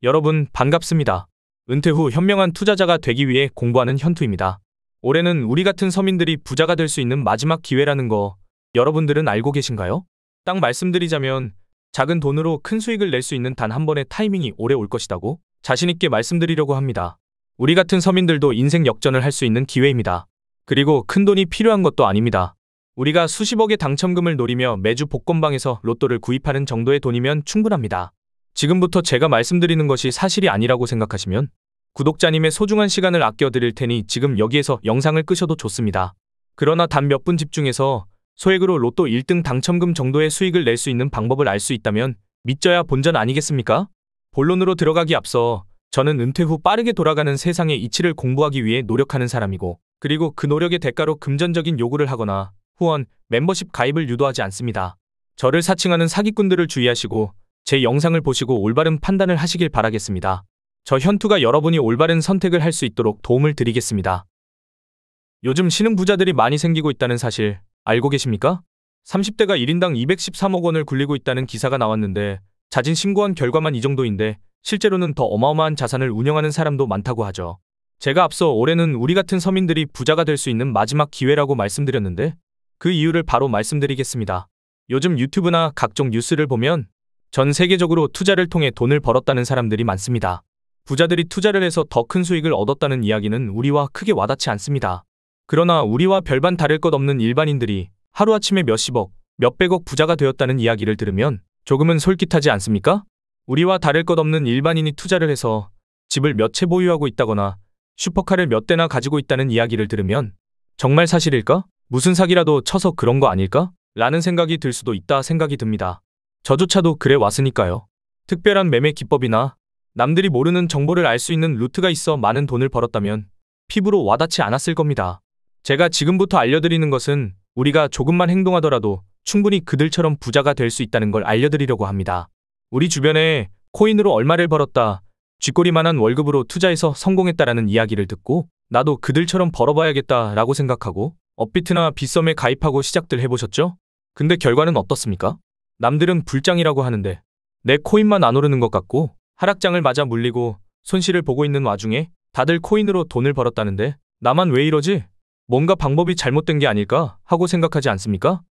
여러분 반갑습니다. 은퇴 후 현명한 투자자가 되기 위해 공부하는 현투입니다. 올해는 우리 같은 서민들이 부자가 될 수 있는 마지막 기회라는 거 여러분들은 알고 계신가요? 딱 말씀드리자면 작은 돈으로 큰 수익을 낼 수 있는 단 한 번의 타이밍이 오래 올 것이라고 자신있게 말씀드리려고 합니다. 우리 같은 서민들도 인생 역전을 할 수 있는 기회입니다. 그리고 큰 돈이 필요한 것도 아닙니다. 우리가 수십억의 당첨금을 노리며 매주 복권방에서 로또를 구입하는 정도의 돈이면 충분합니다. 지금부터 제가 말씀드리는 것이 사실이 아니라고 생각하시면 구독자님의 소중한 시간을 아껴드릴 테니 지금 여기에서 영상을 끄셔도 좋습니다. 그러나 단 몇 분 집중해서 소액으로 로또 1등 당첨금 정도의 수익을 낼 수 있는 방법을 알 수 있다면 믿져야 본전 아니겠습니까? 본론으로 들어가기 앞서 저는 은퇴 후 빠르게 돌아가는 세상의 이치를 공부하기 위해 노력하는 사람이고 그리고 그 노력의 대가로 금전적인 요구를 하거나 후원, 멤버십 가입을 유도하지 않습니다. 저를 사칭하는 사기꾼들을 주의하시고 제 영상을 보시고 올바른 판단을 하시길 바라겠습니다. 저 현투가 여러분이 올바른 선택을 할 수 있도록 도움을 드리겠습니다. 요즘 신흥 부자들이 많이 생기고 있다는 사실 알고 계십니까? 30대가 1인당 213억 원을 굴리고 있다는 기사가 나왔는데 자진 신고한 결과만 이 정도인데 실제로는 더 어마어마한 자산을 운영하는 사람도 많다고 하죠. 제가 앞서 올해는 우리 같은 서민들이 부자가 될 수 있는 마지막 기회라고 말씀드렸는데 그 이유를 바로 말씀드리겠습니다. 요즘 유튜브나 각종 뉴스를 보면 전 세계적으로 투자를 통해 돈을 벌었다는 사람들이 많습니다. 부자들이 투자를 해서 더 큰 수익을 얻었다는 이야기는 우리와 크게 와닿지 않습니다. 그러나 우리와 별반 다를 것 없는 일반인들이 하루아침에 몇십억, 몇백억 부자가 되었다는 이야기를 들으면 조금은 솔깃하지 않습니까? 우리와 다를 것 없는 일반인이 투자를 해서 집을 몇 채 보유하고 있다거나 슈퍼카를 몇 대나 가지고 있다는 이야기를 들으면 정말 사실일까? 무슨 사기라도 쳐서 그런 거 아닐까? 라는 생각이 들 수도 있다 생각이 듭니다. 저조차도 그래 왔으니까요. 특별한 매매 기법이나 남들이 모르는 정보를 알 수 있는 루트가 있어 많은 돈을 벌었다면 피부로 와닿지 않았을 겁니다. 제가 지금부터 알려드리는 것은 우리가 조금만 행동하더라도 충분히 그들처럼 부자가 될 수 있다는 걸 알려드리려고 합니다. 우리 주변에 코인으로 얼마를 벌었다, 쥐꼬리만한 월급으로 투자해서 성공했다라는 이야기를 듣고 나도 그들처럼 벌어봐야겠다 라고 생각하고 업비트나 빗썸에 가입하고 시작들 해보셨죠? 근데 결과는 어떻습니까? 남들은 불장이라고 하는데 내 코인만 안 오르는 것 같고 하락장을 맞아 물리고 손실을 보고 있는 와중에 다들 코인으로 돈을 벌었다는데 나만 왜 이러지? 뭔가 방법이 잘못된 게 아닐까 하고 생각하지 않습니까?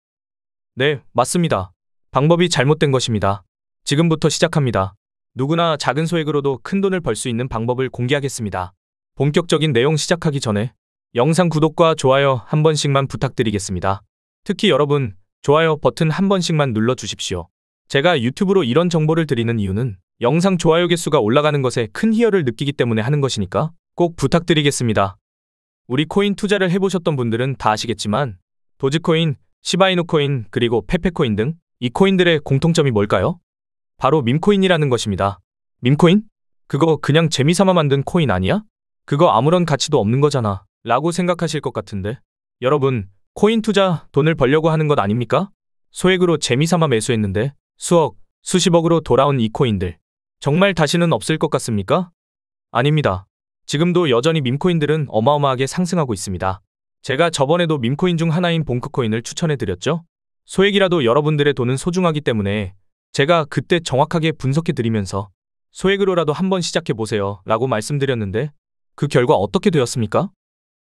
네, 맞습니다. 방법이 잘못된 것입니다. 지금부터 시작합니다. 누구나 작은 소액으로도 큰 돈을 벌 수 있는 방법을 공개하겠습니다. 본격적인 내용 시작하기 전에 영상 구독과 좋아요 한 번씩만 부탁드리겠습니다. 특히 여러분, 좋아요 버튼 한 번씩만 눌러주십시오. 제가 유튜브로 이런 정보를 드리는 이유는 영상 좋아요 개수가 올라가는 것에 큰 희열을 느끼기 때문에 하는 것이니까 꼭 부탁드리겠습니다. 우리 코인 투자를 해보셨던 분들은 다 아시겠지만 도지코인, 시바이누 코인, 그리고 페페코인 등 이 코인들의 공통점이 뭘까요? 바로 밈코인이라는 것입니다. 밈코인? 그거 그냥 재미삼아 만든 코인 아니야? 그거 아무런 가치도 없는 거잖아 라고 생각하실 것 같은데 여러분, 코인 투자 돈을 벌려고 하는 것 아닙니까? 소액으로 재미삼아 매수했는데 수억, 수십억으로 돌아온 이 코인들 정말 다시는 없을 것 같습니까? 아닙니다. 지금도 여전히 밈코인들은 어마어마하게 상승하고 있습니다. 제가 저번에도 밈코인 중 하나인 봉크코인을 추천해드렸죠? 소액이라도 여러분들의 돈은 소중하기 때문에 제가 그때 정확하게 분석해드리면서 소액으로라도 한번 시작해보세요 라고 말씀드렸는데 그 결과 어떻게 되었습니까?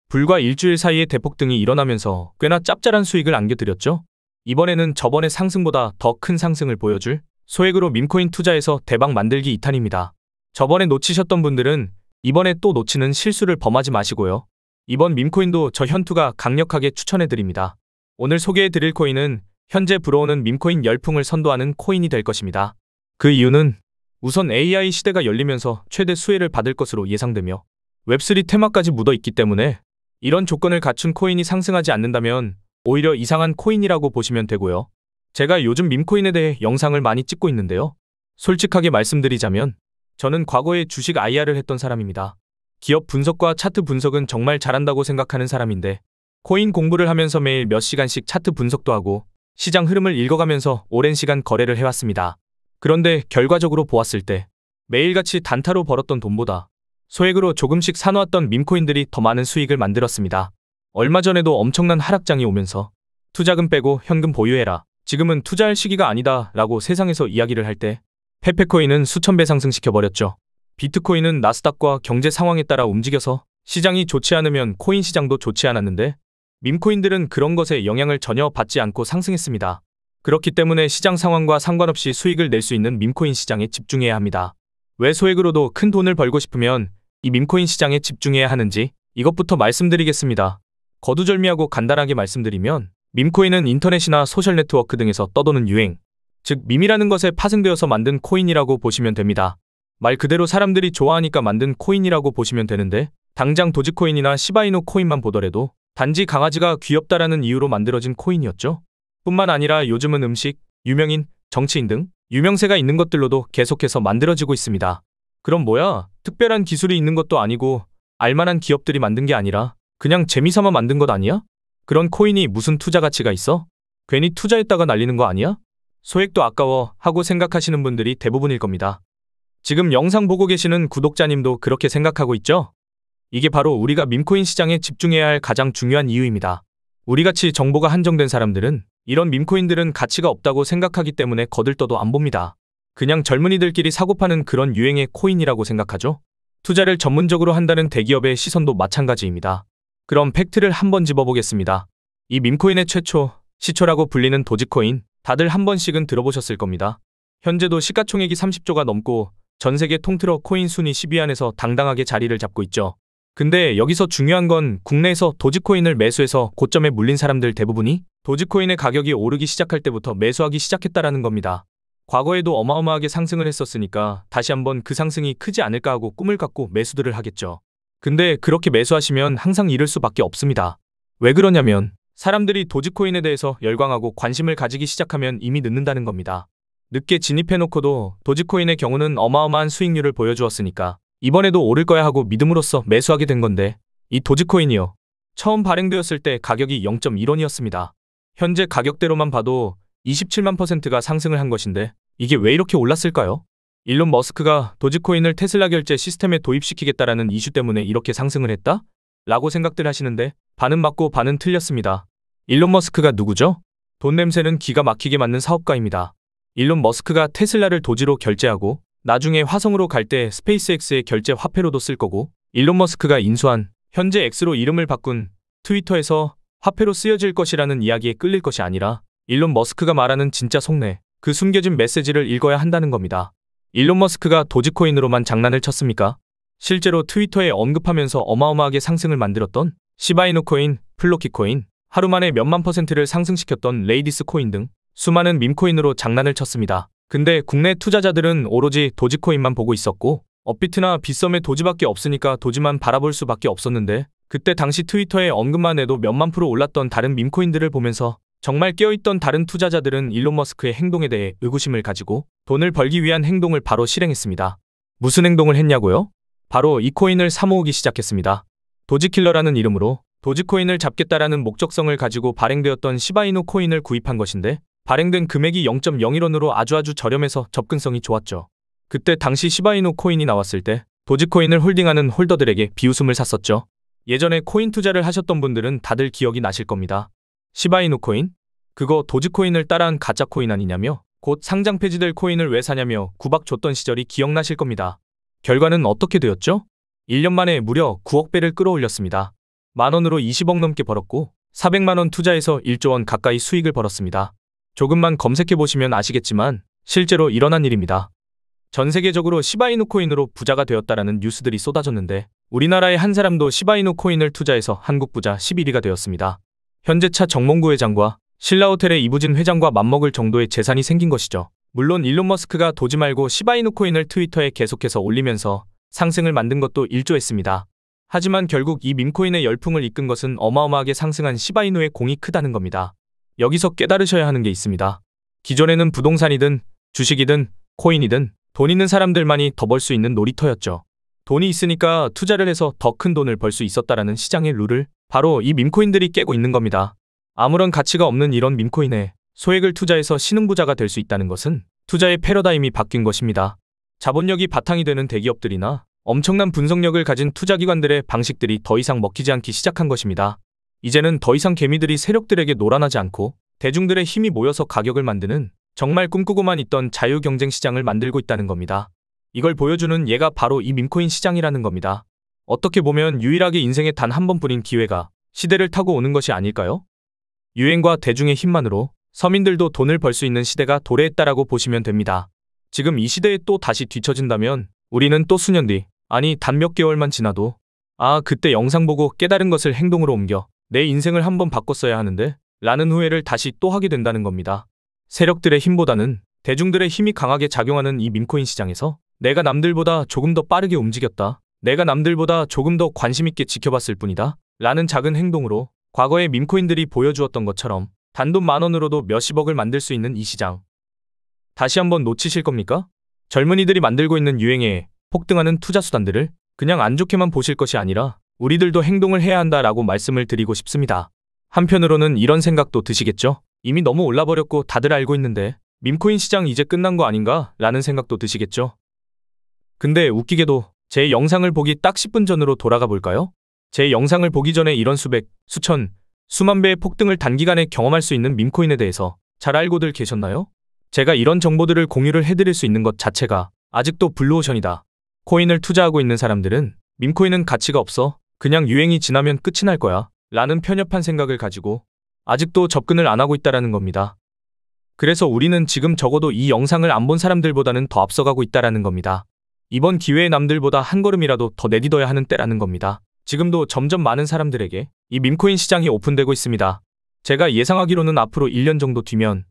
불과 일주일 사이에 대폭등이 일어나면서 꽤나 짭짤한 수익을 안겨드렸죠? 이번에는 저번의 상승보다 더 큰 상승을 보여줄 소액으로 밈코인 투자에서 대박 만들기 2탄입니다. 저번에 놓치셨던 분들은 이번에 또 놓치는 실수를 범하지 마시고요. 이번 밈코인도 저 현투가 강력하게 추천해드립니다. 오늘 소개해드릴 코인은 현재 불어오는 밈코인 열풍을 선도하는 코인이 될 것입니다. 그 이유는 우선 AI 시대가 열리면서 최대 수혜를 받을 것으로 예상되며 웹3 테마까지 묻어있기 때문에 이런 조건을 갖춘 코인이 상승하지 않는다면 오히려 이상한 코인이라고 보시면 되고요. 제가 요즘 밈코인에 대해 영상을 많이 찍고 있는데요. 솔직하게 말씀드리자면 저는 과거에 주식 IR을 했던 사람입니다. 기업 분석과 차트 분석은 정말 잘한다고 생각하는 사람인데 코인 공부를 하면서 매일 몇 시간씩 차트 분석도 하고 시장 흐름을 읽어가면서 오랜 시간 거래를 해왔습니다. 그런데 결과적으로 보았을 때 매일같이 단타로 벌었던 돈보다 소액으로 조금씩 사놓았던 밈코인들이 더 많은 수익을 만들었습니다. 얼마 전에도 엄청난 하락장이 오면서 투자금 빼고 현금 보유해라. 지금은 투자할 시기가 아니다 라고 세상에서 이야기를 할 때 페페코인은 수천 배 상승시켜버렸죠. 비트코인은 나스닥과 경제 상황에 따라 움직여서 시장이 좋지 않으면 코인 시장도 좋지 않았는데 밈코인들은 그런 것에 영향을 전혀 받지 않고 상승했습니다. 그렇기 때문에 시장 상황과 상관없이 수익을 낼 수 있는 밈코인 시장에 집중해야 합니다. 왜 소액으로도 큰 돈을 벌고 싶으면 이 밈코인 시장에 집중해야 하는지 이것부터 말씀드리겠습니다. 거두절미하고 간단하게 말씀드리면 밈코인은 인터넷이나 소셜네트워크 등에서 떠도는 유행, 즉 밈이라는 것에 파생되어서 만든 코인이라고 보시면 됩니다. 말 그대로 사람들이 좋아하니까 만든 코인이라고 보시면 되는데 당장 도지코인이나 시바이누 코인만 보더라도 단지 강아지가 귀엽다라는 이유로 만들어진 코인이었죠. 뿐만 아니라 요즘은 음식, 유명인, 정치인 등 유명세가 있는 것들로도 계속해서 만들어지고 있습니다. 그럼 뭐야? 특별한 기술이 있는 것도 아니고 알만한 기업들이 만든 게 아니라 그냥 재미삼아 만든 것 아니야? 그런 코인이 무슨 투자 가치가 있어? 괜히 투자했다가 날리는 거 아니야? 소액도 아까워 하고 생각하시는 분들이 대부분일 겁니다. 지금 영상 보고 계시는 구독자님도 그렇게 생각하고 있죠? 이게 바로 우리가 밈코인 시장에 집중해야 할 가장 중요한 이유입니다. 우리같이 정보가 한정된 사람들은 이런 밈코인들은 가치가 없다고 생각하기 때문에 거들떠도 안 봅니다. 그냥 젊은이들끼리 사고 파는 그런 유행의 코인이라고 생각하죠? 투자를 전문적으로 한다는 대기업의 시선도 마찬가지입니다. 그럼 팩트를 한번 짚어보겠습니다. 이 밈코인의 최초, 시초라고 불리는 도지코인, 다들 한 번씩은 들어보셨을 겁니다. 현재도 시가총액이 30조가 넘고 전 세계 통틀어 코인 순위 10위 안에서 당당하게 자리를 잡고 있죠. 근데 여기서 중요한 건 국내에서 도지코인을 매수해서 고점에 물린 사람들 대부분이 도지코인의 가격이 오르기 시작할 때부터 매수하기 시작했다라는 겁니다. 과거에도 어마어마하게 상승을 했었으니까 다시 한번 그 상승이 크지 않을까 하고 꿈을 갖고 매수들을 하겠죠. 근데 그렇게 매수하시면 항상 잃을 수밖에 없습니다. 왜 그러냐면 사람들이 도지코인에 대해서 열광하고 관심을 가지기 시작하면 이미 늦는다는 겁니다. 늦게 진입해놓고도 도지코인의 경우는 어마어마한 수익률을 보여주었으니까 이번에도 오를 거야 하고 믿음으로써 매수하게 된 건데 이 도지코인이요. 처음 발행되었을 때 가격이 0.1원이었습니다. 현재 가격대로만 봐도 27만 %가 상승을 한 것인데 이게 왜 이렇게 올랐을까요? 일론 머스크가 도지코인을 테슬라 결제 시스템에 도입시키겠다라는 이슈 때문에 이렇게 상승을 했다? 라고 생각들 하시는데 반은 맞고 반은 틀렸습니다. 일론 머스크가 누구죠? 돈 냄새는 기가 막히게 맡는 사업가입니다. 일론 머스크가 테슬라를 도지로 결제하고 나중에 화성으로 갈 때 스페이스X의 결제 화폐로도 쓸 거고 일론 머스크가 인수한 현재 X로 이름을 바꾼 트위터에서 화폐로 쓰여질 것이라는 이야기에 끌릴 것이 아니라 일론 머스크가 말하는 진짜 속내, 그 숨겨진 메시지를 읽어야 한다는 겁니다. 일론 머스크가 도지코인으로만 장난을 쳤습니까? 실제로 트위터에 언급하면서 어마어마하게 상승을 만들었던 시바이누 코인, 플로키 코인, 하루 만에 몇만 %를 상승시켰던 레이디스 코인 등 수많은 밈코인으로 장난을 쳤습니다. 근데 국내 투자자들은 오로지 도지코인만 보고 있었고 업비트나 빗썸에 도지밖에 없으니까 도지만 바라볼 수밖에 없었는데 그때 당시 트위터에 언급만 해도 몇만 % 올랐던 다른 밈코인들을 보면서 정말 깨어있던 다른 투자자들은 일론 머스크의 행동에 대해 의구심을 가지고 돈을 벌기 위한 행동을 바로 실행했습니다. 무슨 행동을 했냐고요? 바로 이 코인을 사모으기 시작했습니다. 도지킬러라는 이름으로 도지코인을 잡겠다라는 목적성을 가지고 발행되었던 시바이누 코인을 구입한 것인데 발행된 금액이 0.01원으로 아주 저렴해서 접근성이 좋았죠. 그때 당시 시바이누 코인이 나왔을 때 도지코인을 홀딩하는 홀더들에게 비웃음을 샀었죠. 예전에 코인 투자를 하셨던 분들은 다들 기억이 나실 겁니다. 시바이누 코인? 그거 도지코인을 따라한 가짜 코인 아니냐며 곧 상장 폐지될 코인을 왜 사냐며 구박 줬던 시절이 기억나실 겁니다. 결과는 어떻게 되었죠? 1년 만에 무려 9억 배를 끌어올렸습니다. 만원으로 20억 넘게 벌었고 400만원 투자해서 1조 원 가까이 수익을 벌었습니다. 조금만 검색해보시면 아시겠지만 실제로 일어난 일입니다. 전 세계적으로 시바이누 코인으로 부자가 되었다라는 뉴스들이 쏟아졌는데 우리나라의 한 사람도 시바이누 코인을 투자해서 한국 부자 11위가 되었습니다. 현재 차 정몽구 회장과 신라호텔의 이부진 회장과 맞먹을 정도의 재산이 생긴 것이죠. 물론 일론 머스크가 도지 말고 시바이누 코인을 트위터에 계속해서 올리면서 상승을 만든 것도 일조했습니다. 하지만 결국 이 밈코인의 열풍을 이끈 것은 어마어마하게 상승한 시바이누의 공이 크다는 겁니다. 여기서 깨달으셔야 하는 게 있습니다. 기존에는 부동산이든 주식이든 코인이든 돈 있는 사람들만이 더 벌 수 있는 놀이터였죠. 돈이 있으니까 투자를 해서 더 큰 돈을 벌 수 있었다라는 시장의 룰을 바로 이 밈코인들이 깨고 있는 겁니다. 아무런 가치가 없는 이런 밈코인에 소액을 투자해서 신흥부자가 될 수 있다는 것은 투자의 패러다임이 바뀐 것입니다. 자본력이 바탕이 되는 대기업들이나 엄청난 분석력을 가진 투자기관들의 방식들이 더 이상 먹히지 않기 시작한 것입니다. 이제는 더 이상 개미들이 세력들에게 놀아나지 않고 대중들의 힘이 모여서 가격을 만드는 정말 꿈꾸고만 있던 자유경쟁 시장을 만들고 있다는 겁니다. 이걸 보여주는 예가 바로 이 밈코인 시장이라는 겁니다. 어떻게 보면 유일하게 인생에 단 한 번뿐인 기회가 시대를 타고 오는 것이 아닐까요? 유행과 대중의 힘만으로 서민들도 돈을 벌 수 있는 시대가 도래했다라고 보시면 됩니다. 지금 이 시대에 또 다시 뒤처진다면 우리는 또 수년 뒤, 아니 단 몇 개월만 지나도 그때 영상 보고 깨달은 것을 행동으로 옮겨 내 인생을 한번 바꿨어야 하는데 라는 후회를 다시 또 하게 된다는 겁니다. 세력들의 힘보다는 대중들의 힘이 강하게 작용하는 이 밈코인 시장에서 내가 남들보다 조금 더 빠르게 움직였다. 내가 남들보다 조금 더 관심 있게 지켜봤을 뿐이다. 라는 작은 행동으로 과거의 밈코인들이 보여주었던 것처럼 단돈 10,000원으로도 몇십억을 만들 수 있는 이 시장. 다시 한번 놓치실 겁니까? 젊은이들이 만들고 있는 유행에 폭등하는 투자 수단들을 그냥 안 좋게만 보실 것이 아니라 우리들도 행동을 해야 한다라고 말씀을 드리고 싶습니다. 한편으로는 이런 생각도 드시겠죠? 이미 너무 올라버렸고 다들 알고 있는데 밈코인 시장 이제 끝난 거 아닌가? 라는 생각도 드시겠죠? 근데 웃기게도 제 영상을 보기 딱 10분 전으로 돌아가 볼까요? 제 영상을 보기 전에 이런 수백, 수천, 수만 배의 폭등을 단기간에 경험할 수 있는 밈코인에 대해서 잘 알고들 계셨나요? 제가 이런 정보들을 공유를 해드릴 수 있는 것 자체가 아직도 블루오션이다. 코인을 투자하고 있는 사람들은 밈코인은 가치가 없어. 그냥 유행이 지나면 끝이 날 거야. 라는 편협한 생각을 가지고 아직도 접근을 안 하고 있다라는 겁니다. 그래서 우리는 지금 적어도 이 영상을 안 본 사람들보다는 더 앞서가고 있다라는 겁니다. 이번 기회에 남들보다 한 걸음이라도 더 내딛어야 하는 때라는 겁니다. 지금도 점점 많은 사람들에게 이 밈코인 시장이 오픈되고 있습니다. 제가 예상하기로는 앞으로 1년 정도 뒤면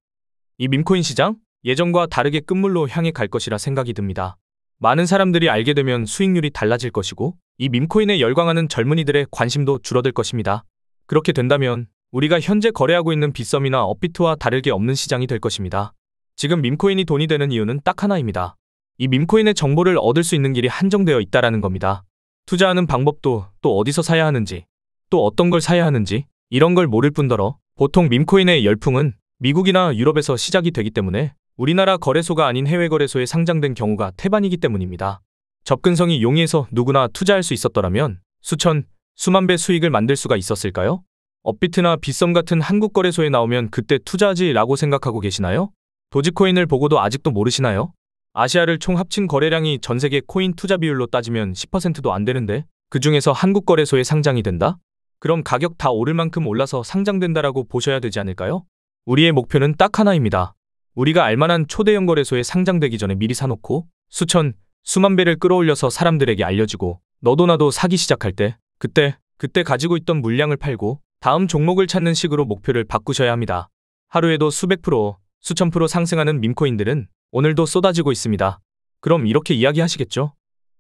이 밈코인 시장? 예전과 다르게 끝물로 향해 갈 것이라 생각이 듭니다. 많은 사람들이 알게 되면 수익률이 달라질 것이고 이 밈코인에 열광하는 젊은이들의 관심도 줄어들 것입니다. 그렇게 된다면 우리가 현재 거래하고 있는 빗썸이나 업비트와 다르게 없는 시장이 될 것입니다. 지금 밈코인이 돈이 되는 이유는 딱 하나입니다. 이 밈코인의 정보를 얻을 수 있는 길이 한정되어 있다라는 겁니다. 투자하는 방법도 또 어디서 사야 하는지, 또 어떤 걸 사야 하는지 이런 걸 모를 뿐더러 보통 밈코인의 열풍은 미국이나 유럽에서 시작이 되기 때문에 우리나라 거래소가 아닌 해외 거래소에 상장된 경우가 태반이기 때문입니다. 접근성이 용이해서 누구나 투자할 수 있었더라면 수천, 수만 배 수익을 만들 수가 있었을까요? 업비트나 빗썸 같은 한국 거래소에 나오면 그때 투자하지 라고 생각하고 계시나요? 도지코인을 보고도 아직도 모르시나요? 아시아를 총 합친 거래량이 전 세계 코인 투자 비율로 따지면 10%도 안 되는데 그 중에서 한국 거래소에 상장이 된다? 그럼 가격 다 오를 만큼 올라서 상장된다라고 보셔야 되지 않을까요? 우리의 목표는 딱 하나입니다. 우리가 알만한 초대형 거래소에 상장되기 전에 미리 사놓고 수천, 수만 배를 끌어올려서 사람들에게 알려주고 너도 나도 사기 시작할 때 그때 가지고 있던 물량을 팔고 다음 종목을 찾는 식으로 목표를 바꾸셔야 합니다. 하루에도 수백 프로, 수천 프로 상승하는 밈코인들은 오늘도 쏟아지고 있습니다. 그럼 이렇게 이야기하시겠죠?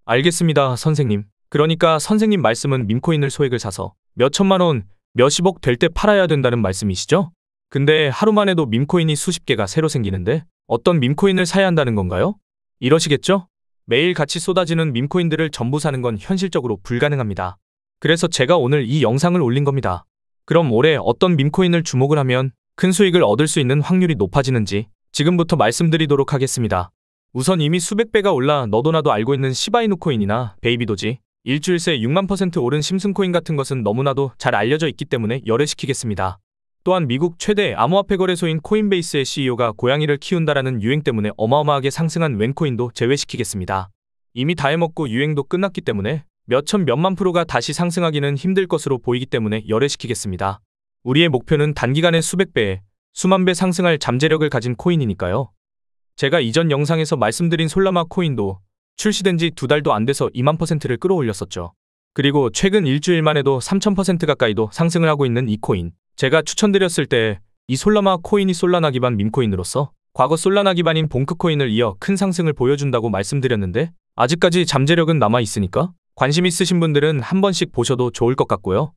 알겠습니다, 선생님. 그러니까 선생님 말씀은 밈코인을 소액을 사서 몇 천만 원, 몇십억 될 때 팔아야 된다는 말씀이시죠? 근데 하루만 해도 밈코인이 수십 개가 새로 생기는데 어떤 밈코인을 사야 한다는 건가요? 이러시겠죠? 매일 같이 쏟아지는 밈코인들을 전부 사는 건 현실적으로 불가능합니다. 그래서 제가 오늘 이 영상을 올린 겁니다. 그럼 올해 어떤 밈코인을 주목을 하면 큰 수익을 얻을 수 있는 확률이 높아지는지 지금부터 말씀드리도록 하겠습니다. 우선 이미 수백 배가 올라 너도 나도 알고 있는 시바이누 코인이나 베이비도지, 일주일 새 6만% 오른 심슨코인 같은 것은 너무나도 잘 알려져 있기 때문에 열애시키겠습니다. 또한 미국 최대 암호화폐 거래소인 코인베이스의 CEO가 고양이를 키운다라는 유행 때문에 어마어마하게 상승한 웬코인도 제외시키겠습니다. 이미 다 해먹고 유행도 끝났기 때문에 몇천 몇만 프로가 다시 상승하기는 힘들 것으로 보이기 때문에 열애시키겠습니다. 우리의 목표는 단기간에 수백 배, 수만 배 상승할 잠재력을 가진 코인이니까요. 제가 이전 영상에서 말씀드린 솔라마 코인도 출시된 지 2달도 안 돼서 2만%를 끌어올렸었죠. 그리고 최근 일주일만 해도 3000% 가까이도 상승을 하고 있는 이 코인. 제가 추천드렸을 때 이 솔라마 코인이 솔라나 기반 밈코인으로서 과거 솔라나 기반인 봉크 코인을 이어 큰 상승을 보여준다고 말씀드렸는데 아직까지 잠재력은 남아있으니까 관심 있으신 분들은 한 번씩 보셔도 좋을 것 같고요.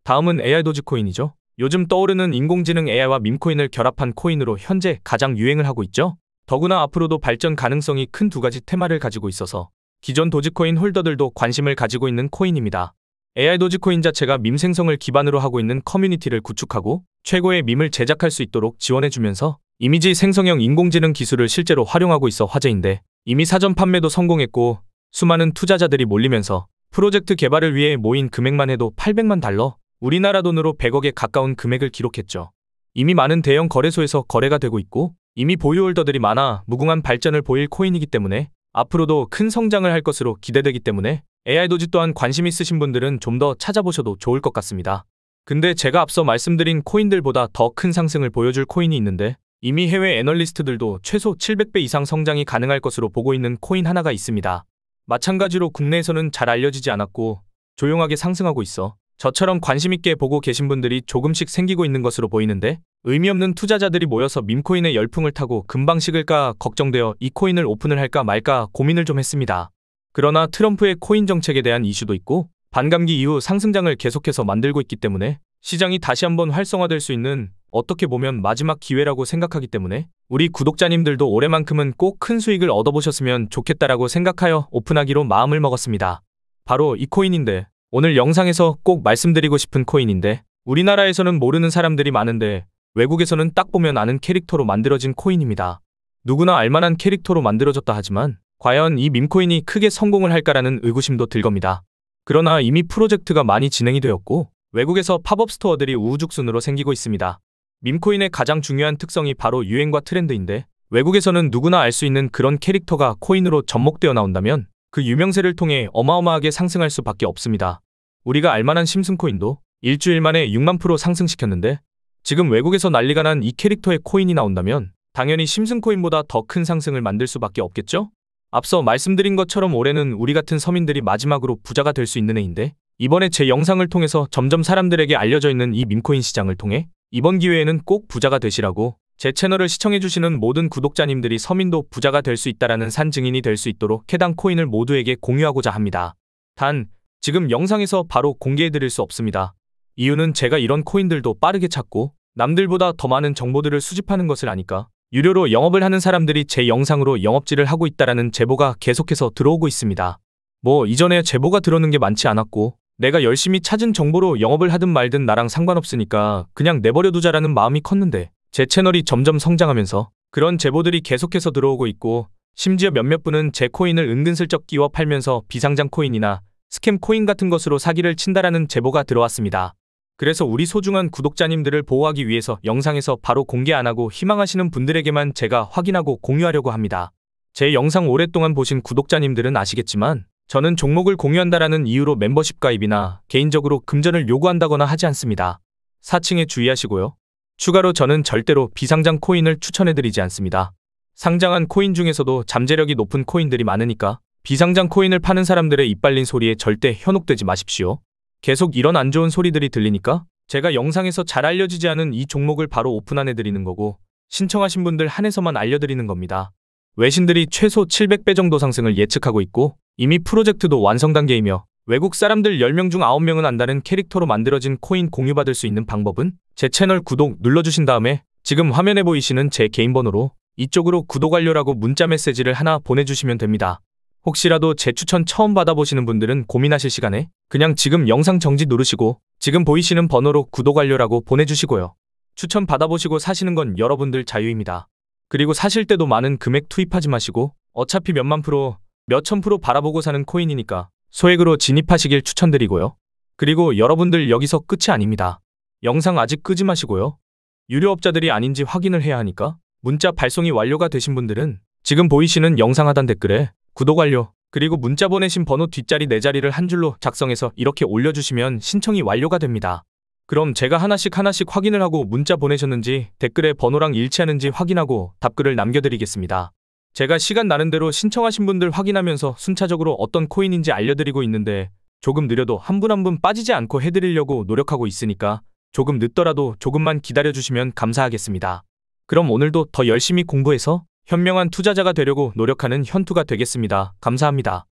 다음은 AI 도지코인이죠. 요즘 떠오르는 인공지능 AI와 밈코인을 결합한 코인으로 현재 가장 유행을 하고 있죠. 더구나 앞으로도 발전 가능성이 큰 두 가지 테마를 가지고 있어서 기존 도지코인 홀더들도 관심을 가지고 있는 코인입니다. AI 도지코인 자체가 밈 생성을 기반으로 하고 있는 커뮤니티를 구축하고 최고의 밈을 제작할 수 있도록 지원해주면서 이미지 생성형 인공지능 기술을 실제로 활용하고 있어 화제인데 이미 사전 판매도 성공했고 수많은 투자자들이 몰리면서 프로젝트 개발을 위해 모인 금액만 해도 800만 달러, 우리나라 돈으로 100억에 가까운 금액을 기록했죠. 이미 많은 대형 거래소에서 거래가 되고 있고 이미 보유 홀더들이 많아 무궁한 발전을 보일 코인이기 때문에 앞으로도 큰 성장을 할 것으로 기대되기 때문에 AI 도지 또한 관심 있으신 분들은 좀 더 찾아보셔도 좋을 것 같습니다. 근데 제가 앞서 말씀드린 코인들보다 더 큰 상승을 보여줄 코인이 있는데 이미 해외 애널리스트들도 최소 700배 이상 성장이 가능할 것으로 보고 있는 코인 하나가 있습니다. 마찬가지로 국내에서는 잘 알려지지 않았고 조용하게 상승하고 있어 저처럼 관심 있게 보고 계신 분들이 조금씩 생기고 있는 것으로 보이는데 의미 없는 투자자들이 모여서 밈코인의 열풍을 타고 금방 식을까 걱정되어 이 코인을 오픈을 할까 말까 고민을 좀 했습니다. 그러나 트럼프의 코인 정책에 대한 이슈도 있고 반감기 이후 상승장을 계속해서 만들고 있기 때문에 시장이 다시 한번 활성화될 수 있는 어떻게 보면 마지막 기회라고 생각하기 때문에 우리 구독자님들도 올해만큼은 꼭 큰 수익을 얻어보셨으면 좋겠다라고 생각하여 오픈하기로 마음을 먹었습니다. 바로 이 코인인데 오늘 영상에서 꼭 말씀드리고 싶은 코인인데 우리나라에서는 모르는 사람들이 많은데 외국에서는 딱 보면 아는 캐릭터로 만들어진 코인입니다. 누구나 알만한 캐릭터로 만들어졌다 하지만 과연 이 밈코인이 크게 성공을 할까라는 의구심도 들 겁니다. 그러나 이미 프로젝트가 많이 진행이 되었고 외국에서 팝업 스토어들이 우후죽순으로 생기고 있습니다. 밈코인의 가장 중요한 특성이 바로 유행과 트렌드인데 외국에서는 누구나 알 수 있는 그런 캐릭터가 코인으로 접목되어 나온다면 그 유명세를 통해 어마어마하게 상승할 수밖에 없습니다. 우리가 알만한 심슨코인도 일주일 만에 6만% 상승시켰는데 지금 외국에서 난리가 난 이 캐릭터의 코인이 나온다면 당연히 심슨코인보다 더 큰 상승을 만들 수밖에 없겠죠? 앞서 말씀드린 것처럼 올해는 우리 같은 서민들이 마지막으로 부자가 될 수 있는 해인데 이번에 제 영상을 통해서 점점 사람들에게 알려져 있는 이 밈코인 시장을 통해 이번 기회에는 꼭 부자가 되시라고 제 채널을 시청해주시는 모든 구독자님들이 서민도 부자가 될 수 있다라는 산 증인이 될 수 있도록 해당 코인을 모두에게 공유하고자 합니다. 단, 지금 영상에서 바로 공개해드릴 수 없습니다. 이유는 제가 이런 코인들도 빠르게 찾고 남들보다 더 많은 정보들을 수집하는 것을 아니까 유료로 영업을 하는 사람들이 제 영상으로 영업질을 하고 있다라는 제보가 계속해서 들어오고 있습니다. 뭐 이전에 제보가 들어오는 게 많지 않았고 내가 열심히 찾은 정보로 영업을 하든 말든 나랑 상관없으니까 그냥 내버려두자라는 마음이 컸는데 제 채널이 점점 성장하면서 그런 제보들이 계속해서 들어오고 있고 심지어 몇몇 분은 제 코인을 은근슬쩍 끼워 팔면서 비상장 코인이나 스캠 코인 같은 것으로 사기를 친다라는 제보가 들어왔습니다. 그래서 우리 소중한 구독자님들을 보호하기 위해서 영상에서 바로 공개 안 하고 희망하시는 분들에게만 제가 확인하고 공유하려고 합니다. 제 영상 오랫동안 보신 구독자님들은 아시겠지만 저는 종목을 공유한다라는 이유로 멤버십 가입이나 개인적으로 금전을 요구한다거나 하지 않습니다. 사칭에 주의하시고요. 추가로 저는 절대로 비상장 코인을 추천해드리지 않습니다. 상장한 코인 중에서도 잠재력이 높은 코인들이 많으니까 비상장 코인을 파는 사람들의 이빨린 소리에 절대 현혹되지 마십시오. 계속 이런 안 좋은 소리들이 들리니까 제가 영상에서 잘 알려지지 않은 이 종목을 바로 오픈안해드리는 거고 신청하신 분들 한해서만 알려드리는 겁니다. 외신들이 최소 700배 정도 상승을 예측하고 있고 이미 프로젝트도 완성 단계이며 외국 사람들 10명 중 9명은 안다는 캐릭터로 만들어진 코인 공유받을 수 있는 방법은 제 채널 구독 눌러주신 다음에 지금 화면에 보이시는 제 개인 번호로 이쪽으로 구독 완료라고 문자 메시지를 하나 보내주시면 됩니다. 혹시라도 제 추천 처음 받아보시는 분들은 고민하실 시간에 그냥 지금 영상 정지 누르시고 지금 보이시는 번호로 구독 완료라고 보내주시고요. 추천 받아보시고 사시는 건 여러분들 자유입니다. 그리고 사실 때도 많은 금액 투입하지 마시고 어차피 몇만 프로, 몇천 프로 바라보고 사는 코인이니까 소액으로 진입하시길 추천드리고요. 그리고 여러분들 여기서 끝이 아닙니다. 영상 아직 끄지 마시고요. 유료업자들이 아닌지 확인을 해야 하니까 문자 발송이 완료가 되신 분들은 지금 보이시는 영상 하단 댓글에 구독 완료, 그리고 문자 보내신 번호 뒷자리 4자리를 한 줄로 작성해서 이렇게 올려주시면 신청이 완료가 됩니다. 그럼 제가 하나씩 확인을 하고 문자 보내셨는지 댓글에 번호랑 일치하는지 확인하고 답글을 남겨드리겠습니다. 제가 시간 나는 대로 신청하신 분들 확인하면서 순차적으로 어떤 코인인지 알려드리고 있는데 조금 느려도 한 분 한 분 빠지지 않고 해드리려고 노력하고 있으니까 조금 늦더라도 조금만 기다려주시면 감사하겠습니다. 그럼 오늘도 더 열심히 공부해서 현명한 투자자가 되려고 노력하는 현투가 되겠습니다. 감사합니다.